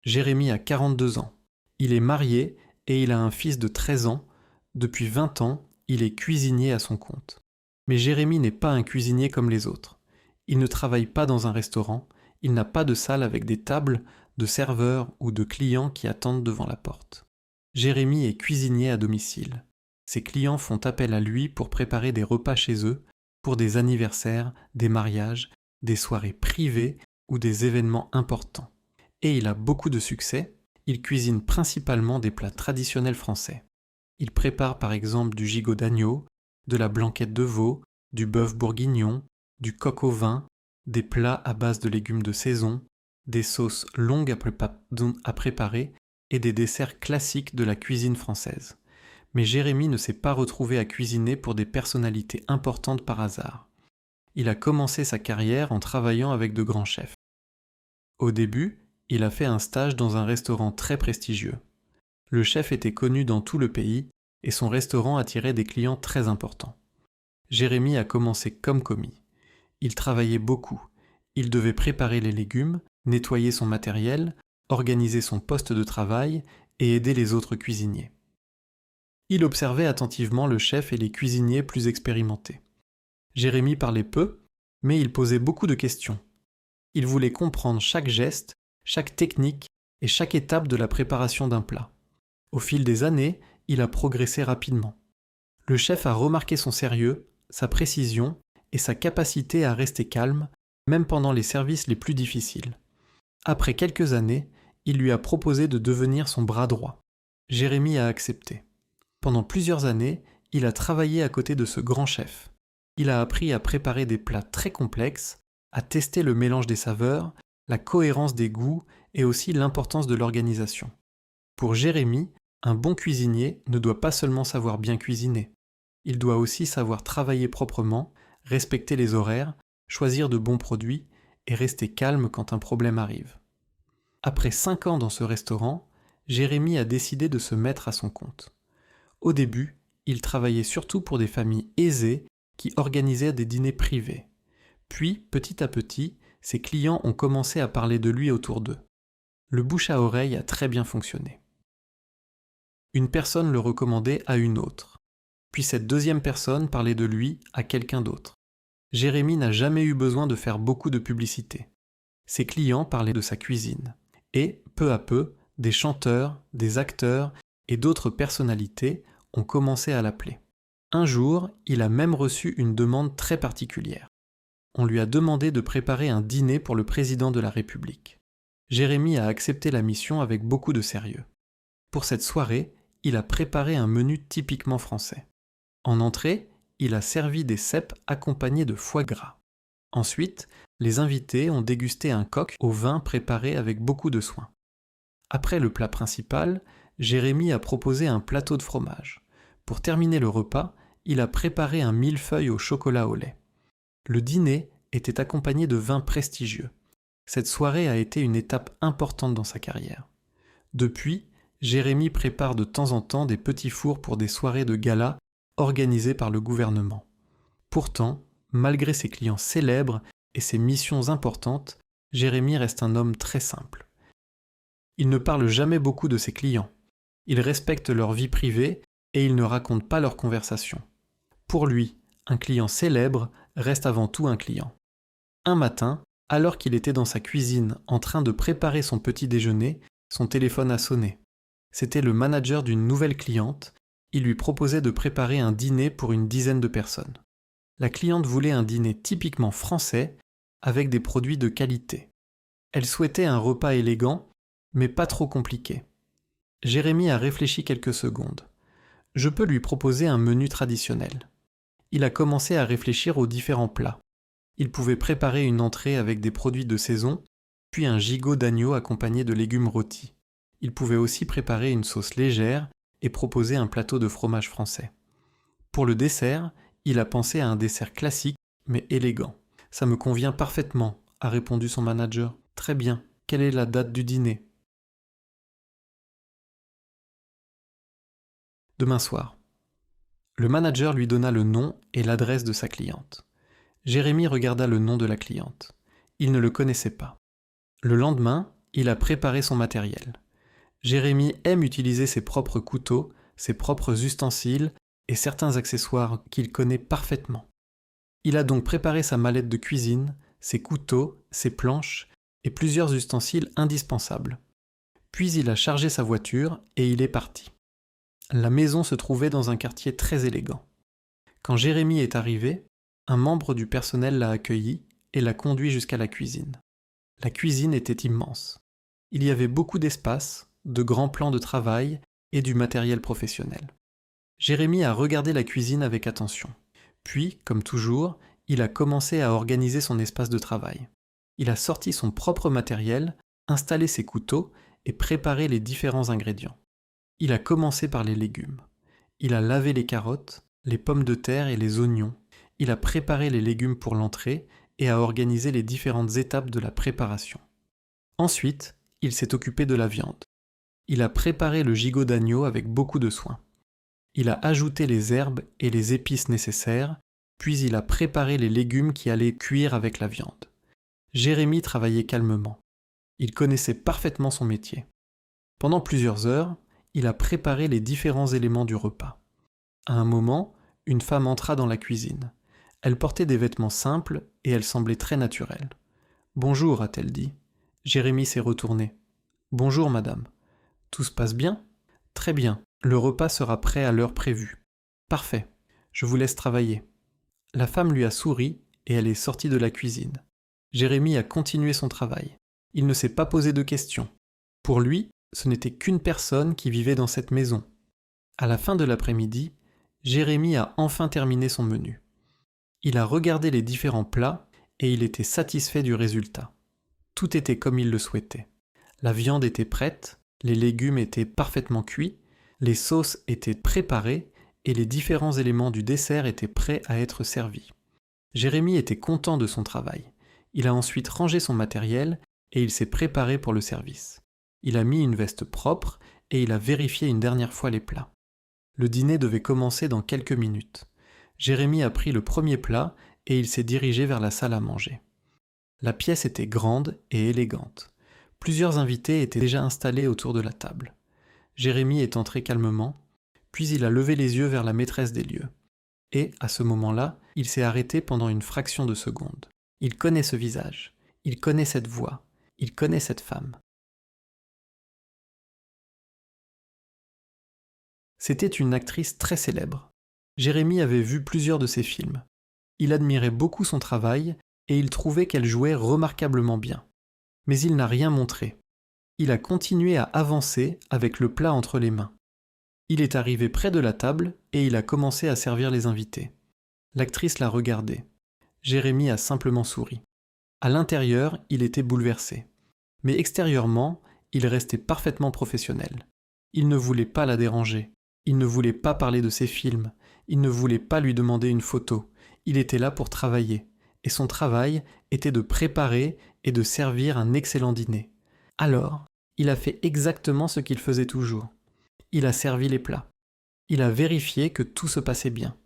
Jérémy a 42 ans. Il est marié et il a un fils de 13 ans. Depuis 20 ans, il est cuisinier à son compte. Mais Jérémy n'est pas un cuisinier comme les autres. Il ne travaille pas dans un restaurant, il n'a pas de salle avec des tables, de serveurs ou de clients qui attendent devant la porte. Jérémy est cuisinier à domicile. Ses clients font appel à lui pour préparer des repas chez eux, pour des anniversaires, des mariages, des soirées privées ou des événements importants. Et il a beaucoup de succès, il cuisine principalement des plats traditionnels français. Il prépare par exemple du gigot d'agneau, de la blanquette de veau, du bœuf bourguignon, du coq au vin, des plats à base de légumes de saison, des sauces longues à préparer et des desserts classiques de la cuisine française. Mais Jérémy ne s'est pas retrouvé à cuisiner pour des personnalités importantes par hasard. Il a commencé sa carrière en travaillant avec de grands chefs. Au début, il a fait un stage dans un restaurant très prestigieux. Le chef était connu dans tout le pays et son restaurant attirait des clients très importants. Jérémy a commencé comme commis. Il travaillait beaucoup. Il devait préparer les légumes, nettoyer son matériel, organiser son poste de travail et aider les autres cuisiniers. Il observait attentivement le chef et les cuisiniers plus expérimentés. Jérémy parlait peu, mais il posait beaucoup de questions. Il voulait comprendre chaque geste, chaque technique et chaque étape de la préparation d'un plat. Au fil des années, il a progressé rapidement. Le chef a remarqué son sérieux, sa précision et sa capacité à rester calme, même pendant les services les plus difficiles. Après quelques années, il lui a proposé de devenir son bras droit. Jérémy a accepté. Pendant plusieurs années, il a travaillé à côté de ce grand chef. Il a appris à préparer des plats très complexes, à tester le mélange des saveurs, la cohérence des goûts et aussi l'importance de l'organisation. Pour Jérémy, un bon cuisinier ne doit pas seulement savoir bien cuisiner. Il doit aussi savoir travailler proprement, respecter les horaires, choisir de bons produits et rester calme quand un problème arrive. Après 5 ans dans ce restaurant, Jérémy a décidé de se mettre à son compte. Au début, il travaillait surtout pour des familles aisées qui organisaient des dîners privés. Puis, petit à petit, ses clients ont commencé à parler de lui autour d'eux. Le bouche à oreille a très bien fonctionné. Une personne le recommandait à une autre. Puis cette deuxième personne parlait de lui à quelqu'un d'autre. Jérémy n'a jamais eu besoin de faire beaucoup de publicité. Ses clients parlaient de sa cuisine. Et, peu à peu, des chanteurs, des acteurs et d'autres personnalités ont commencé à l'appeler. Un jour, il a même reçu une demande très particulière. On lui a demandé de préparer un dîner pour le président de la République. Jérémy a accepté la mission avec beaucoup de sérieux. Pour cette soirée, il a préparé un menu typiquement français. En entrée, il a servi des cèpes accompagnés de foie gras. Ensuite, les invités ont dégusté un coq au vin préparé avec beaucoup de soin. Après le plat principal, Jérémy a proposé un plateau de fromage. Pour terminer le repas, il a préparé un millefeuille au chocolat au lait. Le dîner était accompagné de vins prestigieux. Cette soirée a été une étape importante dans sa carrière. Depuis, Jérémy prépare de temps en temps des petits fours pour des soirées de gala organisées par le gouvernement. Pourtant, malgré ses clients célèbres et ses missions importantes, Jérémy reste un homme très simple. Il ne parle jamais beaucoup de ses clients. Il respecte leur vie privée et il ne raconte pas leurs conversations. Pour lui, un client célèbre reste avant tout un client. Un matin, alors qu'il était dans sa cuisine en train de préparer son petit déjeuner, son téléphone a sonné. C'était le manager d'une nouvelle cliente. Il lui proposait de préparer un dîner pour une dizaine de personnes. La cliente voulait un dîner typiquement français avec des produits de qualité. Elle souhaitait un repas élégant, mais pas trop compliqué. Jérémy a réfléchi quelques secondes. Je peux lui proposer un menu traditionnel. Il a commencé à réfléchir aux différents plats. Il pouvait préparer une entrée avec des produits de saison, puis un gigot d'agneau accompagné de légumes rôtis. Il pouvait aussi préparer une sauce légère et proposer un plateau de fromage français. Pour le dessert, il a pensé à un dessert classique mais élégant. « Ça me convient parfaitement », a répondu son manager. « Très bien. Quelle est la date du dîner ?» Demain soir. Le manager lui donna le nom et l'adresse de sa cliente. Jérémy regarda le nom de la cliente. Il ne le connaissait pas. Le lendemain, il a préparé son matériel. Jérémie aime utiliser ses propres couteaux, ses propres ustensiles et certains accessoires qu'il connaît parfaitement. Il a donc préparé sa mallette de cuisine, ses couteaux, ses planches et plusieurs ustensiles indispensables. Puis il a chargé sa voiture et il est parti. La maison se trouvait dans un quartier très élégant. Quand Jérémie est arrivé, un membre du personnel l'a accueilli et l'a conduit jusqu'à la cuisine. La cuisine était immense. Il y avait beaucoup d'espace, de grands plans de travail et du matériel professionnel. Jérémie a regardé la cuisine avec attention. Puis, comme toujours, il a commencé à organiser son espace de travail. Il a sorti son propre matériel, installé ses couteaux et préparé les différents ingrédients. Il a commencé par les légumes. Il a lavé les carottes, les pommes de terre et les oignons. Il a préparé les légumes pour l'entrée et a organisé les différentes étapes de la préparation. Ensuite, il s'est occupé de la viande. Il a préparé le gigot d'agneau avec beaucoup de soin. Il a ajouté les herbes et les épices nécessaires, puis il a préparé les légumes qui allaient cuire avec la viande. Jérémie travaillait calmement. Il connaissait parfaitement son métier. Pendant plusieurs heures, il a préparé les différents éléments du repas. À un moment, une femme entra dans la cuisine. Elle portait des vêtements simples et elle semblait très naturelle. « Bonjour » a-t-elle dit. Jérémie s'est retourné. « Bonjour madame. Tout se passe bien ? Très bien. Le repas sera prêt à l'heure prévue. Parfait. Je vous laisse travailler. » La femme lui a souri et elle est sortie de la cuisine. Jérémie a continué son travail. Il ne s'est pas posé de questions. Pour lui, ce n'était qu'une personne qui vivait dans cette maison. À la fin de l'après-midi, Jérémie a enfin terminé son menu. Il a regardé les différents plats et il était satisfait du résultat. Tout était comme il le souhaitait. La viande était prête, les légumes étaient parfaitement cuits, les sauces étaient préparées et les différents éléments du dessert étaient prêts à être servis. Jérémie était content de son travail. Il a ensuite rangé son matériel et il s'est préparé pour le service. Il a mis une veste propre et il a vérifié une dernière fois les plats. Le dîner devait commencer dans quelques minutes. Jérémie a pris le premier plat et il s'est dirigé vers la salle à manger. La pièce était grande et élégante. Plusieurs invités étaient déjà installés autour de la table. Jérémie est entré calmement, puis il a levé les yeux vers la maîtresse des lieux. Et, à ce moment-là, il s'est arrêté pendant une fraction de seconde. Il connaît ce visage, il connaît cette voix, il connaît cette femme. C'était une actrice très célèbre. Jérémie avait vu plusieurs de ses films. Il admirait beaucoup son travail et il trouvait qu'elle jouait remarquablement bien. Mais il n'a rien montré. Il a continué à avancer avec le plat entre les mains. Il est arrivé près de la table et il a commencé à servir les invités. L'actrice l'a regardé. Jérémie a simplement souri. À l'intérieur, il était bouleversé. Mais extérieurement, il restait parfaitement professionnel. Il ne voulait pas la déranger. Il ne voulait pas parler de ses films. Il ne voulait pas lui demander une photo. Il était là pour travailler. Et son travail était de préparer et de servir un excellent dîner. Alors, il a fait exactement ce qu'il faisait toujours. Il a servi les plats. Il a vérifié que tout se passait bien.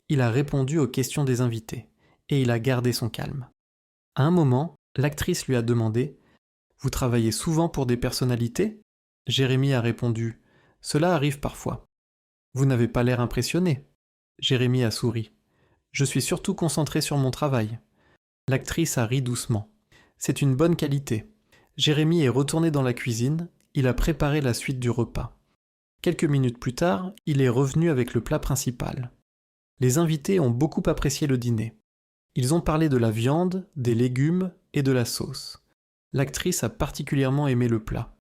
Il a répondu aux questions des invités. Et il a gardé son calme. À un moment, l'actrice lui a demandé « Vous travaillez souvent pour des personnalités ?» Jérémie a répondu « Cela arrive parfois. » « Vous n'avez pas l'air impressionné. » Jérémie a souri. « Je suis surtout concentré sur mon travail. » L'actrice a ri doucement. « C'est une bonne qualité. » Jérémie est retourné dans la cuisine, il a préparé la suite du repas. Quelques minutes plus tard, il est revenu avec le plat principal. Les invités ont beaucoup apprécié le dîner. Ils ont parlé de la viande, des légumes et de la sauce. L'actrice a particulièrement aimé le plat.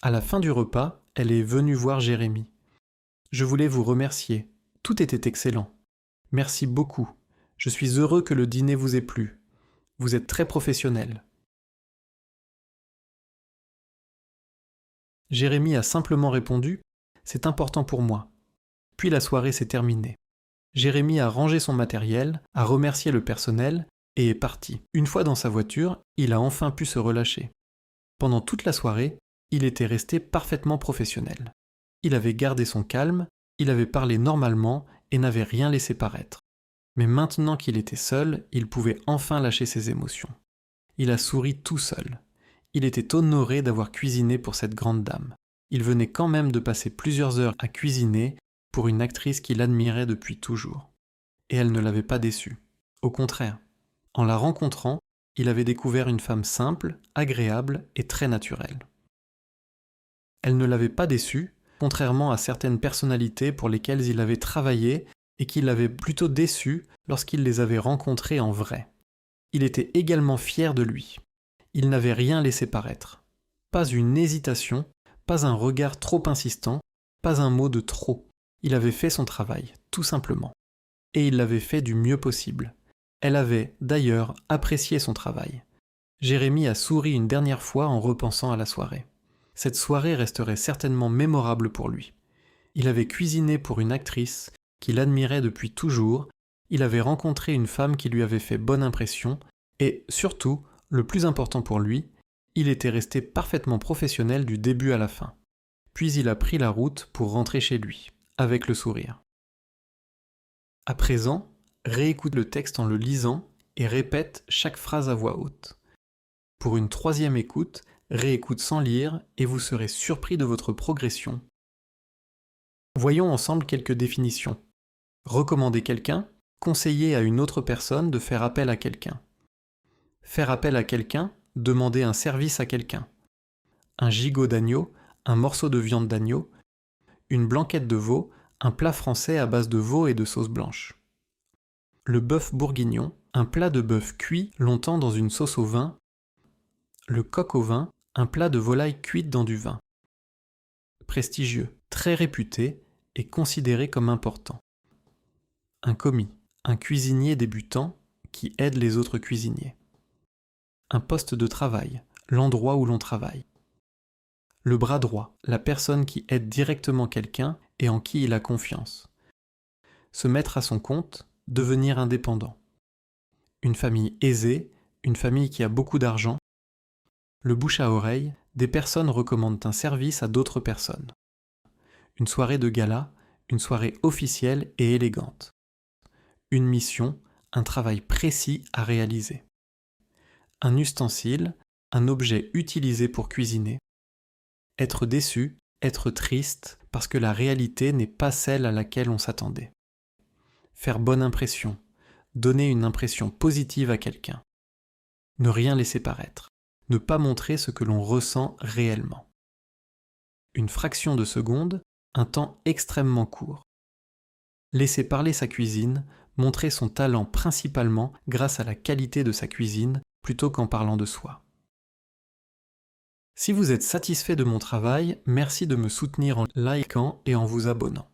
À la fin du repas, elle est venue voir Jérémie. « Je voulais vous remercier. Tout était excellent. Merci beaucoup. Je suis heureux que le dîner vous ait plu. Vous êtes très professionnel. » Jérémie a simplement répondu « C'est important pour moi. » Puis la soirée s'est terminée. Jérémie a rangé son matériel, a remercié le personnel et est parti. Une fois dans sa voiture, il a enfin pu se relâcher. Pendant toute la soirée, il était resté parfaitement professionnel. Il avait gardé son calme, il avait parlé normalement et n'avait rien laissé paraître. Mais maintenant qu'il était seul, il pouvait enfin lâcher ses émotions. Il a souri tout seul. Il était honoré d'avoir cuisiné pour cette grande dame. Il venait quand même de passer plusieurs heures à cuisiner pour une actrice qu'il admirait depuis toujours. Et elle ne l'avait pas déçu. Au contraire, en la rencontrant, il avait découvert une femme simple, agréable et très naturelle. Elle ne l'avait pas déçu, contrairement à certaines personnalités pour lesquelles il avait travaillé et qui l'avaient plutôt déçu lorsqu'il les avait rencontrées en vrai. Il était également fier de lui. Il n'avait rien laissé paraître. Pas une hésitation, pas un regard trop insistant, pas un mot de trop. Il avait fait son travail, tout simplement. Et il l'avait fait du mieux possible. Elle avait, d'ailleurs, apprécié son travail. Jérémie a souri une dernière fois en repensant à la soirée. Cette soirée resterait certainement mémorable pour lui. Il avait cuisiné pour une actrice qu'il admirait depuis toujours, il avait rencontré une femme qui lui avait fait bonne impression, et surtout, le plus important pour lui, il était resté parfaitement professionnel du début à la fin. Puis il a pris la route pour rentrer chez lui, avec le sourire. À présent, réécoute le texte en le lisant et répète chaque phrase à voix haute. Pour une troisième écoute, réécoute sans lire et vous serez surpris de votre progression. Voyons ensemble quelques définitions. Recommander quelqu'un, conseiller à une autre personne de faire appel à quelqu'un. Faire appel à quelqu'un, demander un service à quelqu'un. Un gigot d'agneau, un morceau de viande d'agneau, une blanquette de veau, un plat français à base de veau et de sauce blanche. Le bœuf bourguignon, un plat de bœuf cuit longtemps dans une sauce au vin. Le coq au vin, un plat de volaille cuite dans du vin. Prestigieux, très réputé et considéré comme important. Un commis, un cuisinier débutant qui aide les autres cuisiniers. Un poste de travail, l'endroit où l'on travaille. Le bras droit, la personne qui aide directement quelqu'un et en qui il a confiance. Se mettre à son compte, devenir indépendant. Une famille aisée, une famille qui a beaucoup d'argent. Le bouche à oreille, des personnes recommandent un service à d'autres personnes. Une soirée de gala, une soirée officielle et élégante. Une mission, un travail précis à réaliser. Un ustensile, un objet utilisé pour cuisiner. Être déçu, être triste, parce que la réalité n'est pas celle à laquelle on s'attendait. Faire bonne impression, donner une impression positive à quelqu'un. Ne rien laisser paraître, ne pas montrer ce que l'on ressent réellement. Une fraction de seconde, un temps extrêmement court. Laisser parler sa cuisine, montrer son talent principalement grâce à la qualité de sa cuisine plutôt qu'en parlant de soi. Si vous êtes satisfait de mon travail, merci de me soutenir en likant et en vous abonnant.